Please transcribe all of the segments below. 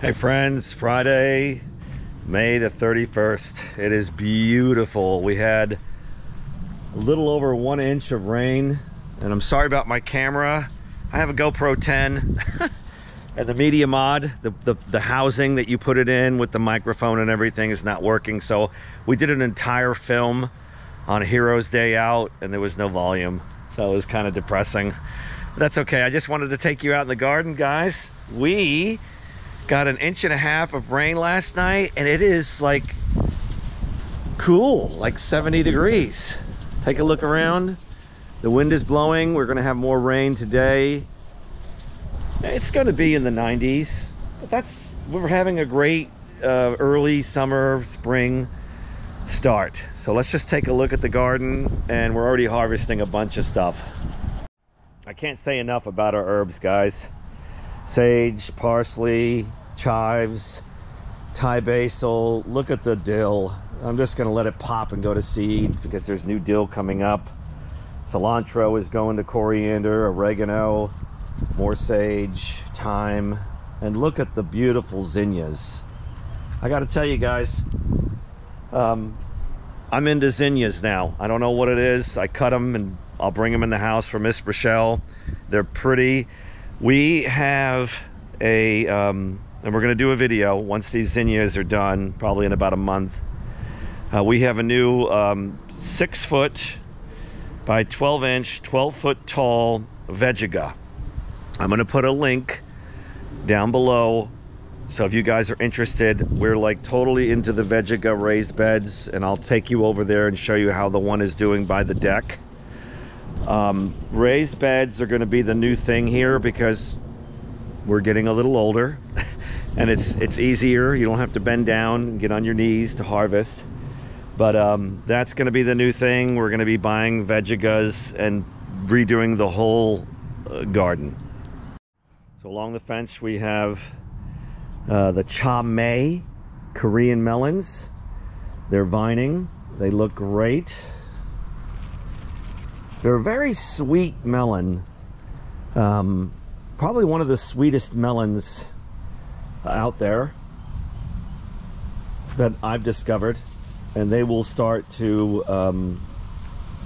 Hey friends, Friday, May the 31st. It is beautiful. We had a little over 1 inch of rain, and I'm sorry about my camera. I have a GoPro 10 and the media mod, the housing that you put it in with the microphone and everything is not working. So we did an entire film on Heroes Day Out and there was no volume. So it was kind of depressing. But that's okay. I just wanted to take you out in the garden, guys. We got 1.5 inches of rain last night and it is like cool, like 70 degrees. Take a look around. The wind is blowing. We're gonna have more rain today. It's gonna be in the 90s, but we're having a great early summer, spring start. So let's just take a look at the garden, and we're already harvesting a bunch of stuff. I can't say enough about our herbs, guys. Sage, parsley, chives, Thai basil. Look at the dill. I'm just gonna let it pop and go to seed because there's new dill coming up. Cilantro is going to coriander, oregano, more sage, thyme, and look at the beautiful zinnias. I gotta tell you guys, I'm into zinnias now. I don't know what it is. I cut them and I'll bring them in the house for Miss Rochelle. They're pretty. We have a, and we're gonna do a video once these zinnias are done, probably in about a month. We have a new 6 foot by 12 inch, 12 foot tall Vegega. I'm gonna put a link down below. So if you guys are interested, we're like totally into the Vegega raised beds, and I'll take you over there and show you how the one is doing by the deck. Raised beds are gonna be the new thing here because we're getting a little older and it's easier. You don't have to bend down and get on your knees to harvest. But that's gonna be the new thing. We're gonna be buying Vegegas and redoing the whole garden. So along the fence we have the Cha Mei Korean melons. They're vining. They look great. They're a very sweet melon. Probably one of the sweetest melons out there that I've discovered. And they will start to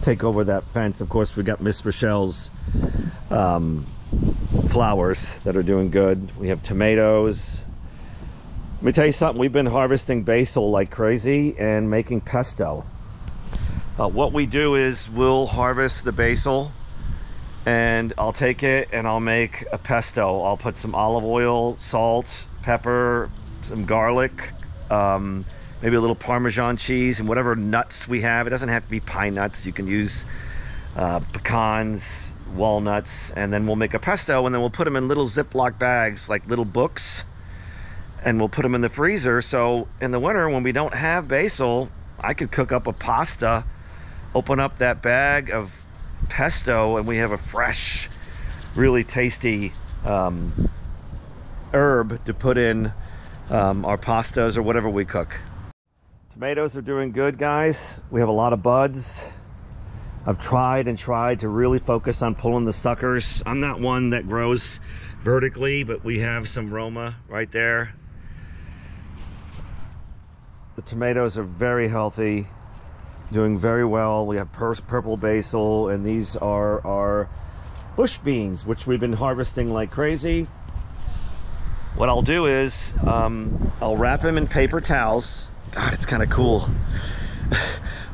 take over that fence. Of course, we got Miss Rochelle's flowers that are doing good. We have tomatoes. Let me tell you something. We've been harvesting basil like crazy and making pesto. What we do is we'll harvest the basil and I'll take it and I'll make a pesto. I'll put some olive oil, salt, pepper, some garlic, maybe a little Parmesan cheese and whatever nuts we have. It doesn't have to be pine nuts. You can use pecans, walnuts, and then we'll make a pesto, and then we'll put them in little Ziploc bags like little books, and we'll put them in the freezer. So in the winter when we don't have basil, I could cook up a pasta, open up that bag of pesto, and we have a fresh, really tasty herb to put in our pastas or whatever we cook. Tomatoes are doing good, guys. We have a lot of buds. I've tried and tried to really focus on pulling the suckers. I'm not one that grows vertically, but we have some Roma right there. The tomatoes are very healthy, doing very well. We have purple basil, and these are our bush beans, which we've been harvesting like crazy. What I'll do is I'll wrap them in paper towels. God, it's kind of cool.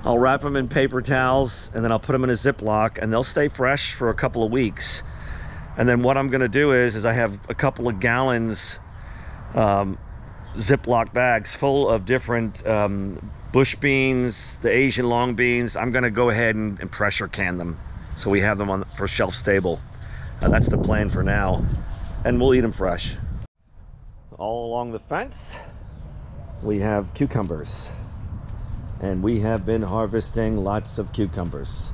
I'll wrap them in paper towels and then I'll put them in a Ziploc, and they'll stay fresh for a couple of weeks. And then what I'm gonna do is I have a couple of gallons Ziploc bags full of different bush beans, the Asian long beans. I'm gonna go ahead and pressure can them so we have them for shelf stable. That's the plan for now, and we'll eat them fresh. All along the fence we have cucumbers, and we have been harvesting lots of cucumbers.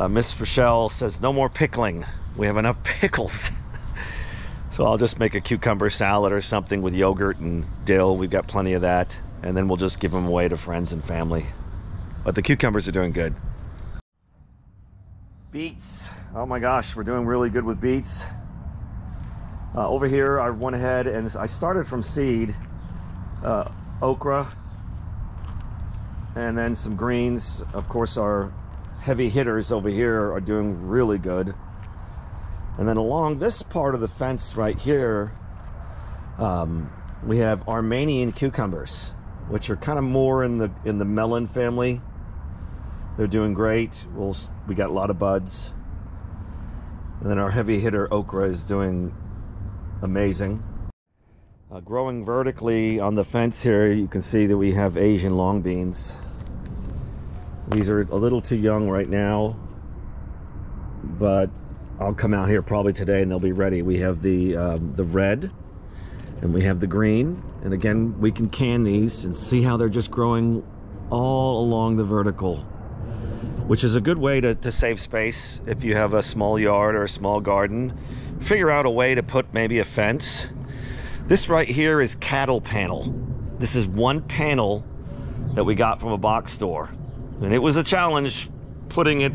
Miss Rochelle says no more pickling. We have enough pickles. So I'll just make a cucumber salad or something with yogurt and dill. We've got plenty of that, and then we'll just give them away to friends and family. But the cucumbers are doing good. Beets. Oh my gosh, we're doing really good with beets. Over here, I went ahead and I started from seed, okra, and then some greens. Of course, our heavy hitters over here are doing really good. And then along this part of the fence right here, we have Armenian cucumbers, which are kind of more in the melon family. They're doing great. We got a lot of buds. And then our heavy hitter okra is doing amazing. Growing vertically on the fence here, you can see that we have Asian long beans. These are a little too young right now, but I'll come out here probably today and they'll be ready. We have the red and we have the green, and again we can can these and see how they're just growing all along the vertical, which is a good way to save space if you have a small yard or a small garden. Figure out a way to put maybe a fence. This right here is cattle panel. This is one panel that we got from a box store, and it was a challenge putting it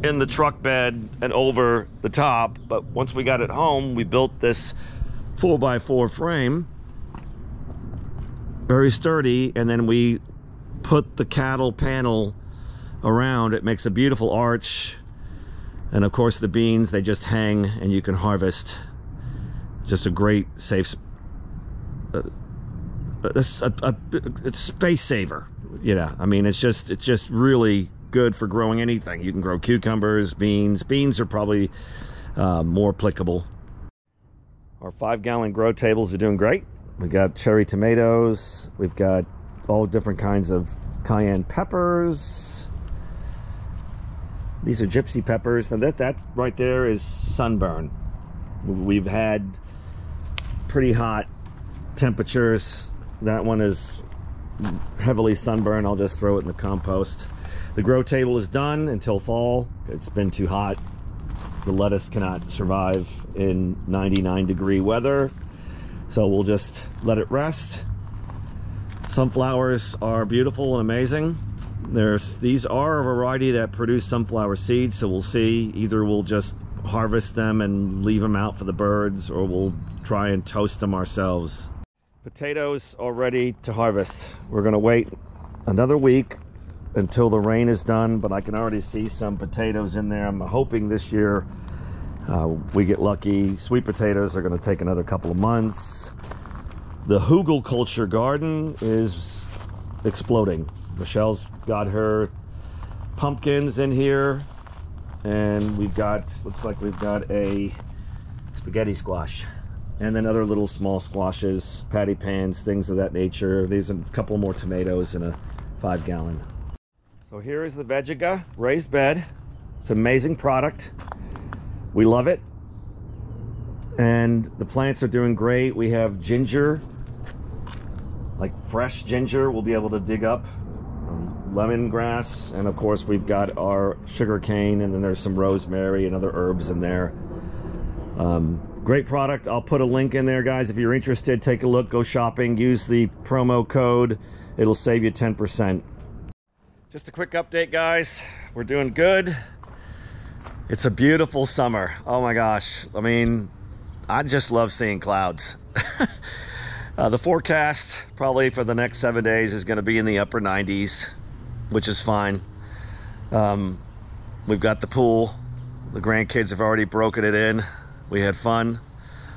in the truck bed and over the top, but once we got it home, we built this 4x4 frame, very sturdy, and then we put the cattle panel around. It makes a beautiful arch, and of course the beans, they just hang and you can harvest. Just a great safe it's space saver. I mean, it's just really good for growing anything. You can grow cucumbers, beans. Beans are probably more applicable. Our 5-gallon grow tables are doing great. We got cherry tomatoes. We've got all different kinds of cayenne peppers. These are gypsy peppers, and that right there is sunburn. We've had pretty hot temperatures. That one is heavily sunburned. I'll just throw it in the compost. The grow table is done until fall. It's been too hot. The lettuce cannot survive in 99-degree weather, so we'll just let it rest. Sunflowers are beautiful and amazing. These are a variety that produce sunflower seeds, so we'll see. Either we'll just harvest them and leave them out for the birds, or we'll try and toast them ourselves. Potatoes are ready to harvest. We're gonna wait another week until the rain is done, but I can already see some potatoes in there. I'm hoping this year we get lucky. Sweet potatoes are going to take another couple of months. The hugel culture garden is exploding. Michelle's got her pumpkins in here, and we've got, looks like we've got a spaghetti squash, and then other little small squashes, patty pans, things of that nature. There's a couple more tomatoes in a 5-gallon. So here is the Vegega raised bed. It's an amazing product. We love it. And the plants are doing great. We have ginger, like fresh ginger we'll be able to dig up, lemongrass, and of course we've got our sugar cane, and then there's some rosemary and other herbs in there. Great product. I'll put a link in there, guys. If you're interested, take a look, go shopping, use the promo code. It'll save you 10%. Just a quick update, guys. We're doing good. It's a beautiful summer. Oh my gosh. I mean, I just love seeing clouds. The forecast probably for the next 7 days is going to be in the upper 90s, which is fine. We've got the pool. The grandkids have already broken it in. We had fun.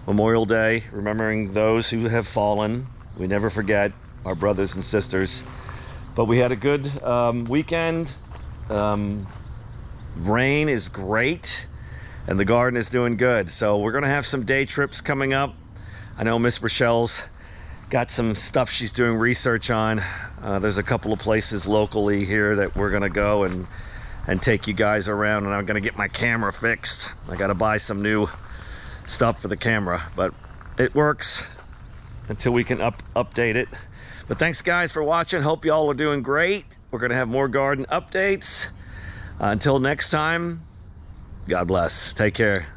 Memorial Day, remembering those who have fallen. We never forget our brothers and sisters. But we had a good weekend. Rain is great, and the garden is doing good. So we're gonna have some day trips coming up. I know Miss Rochelle's got some stuff she's doing research on. There's a couple of places locally here that we're gonna go and take you guys around, and I'm gonna get my camera fixed. I gotta buy some new stuff for the camera, but it works until we can update it. But thanks guys for watching. Hope y'all are doing great. We're gonna have more garden updates. Until next time, God bless. Take care.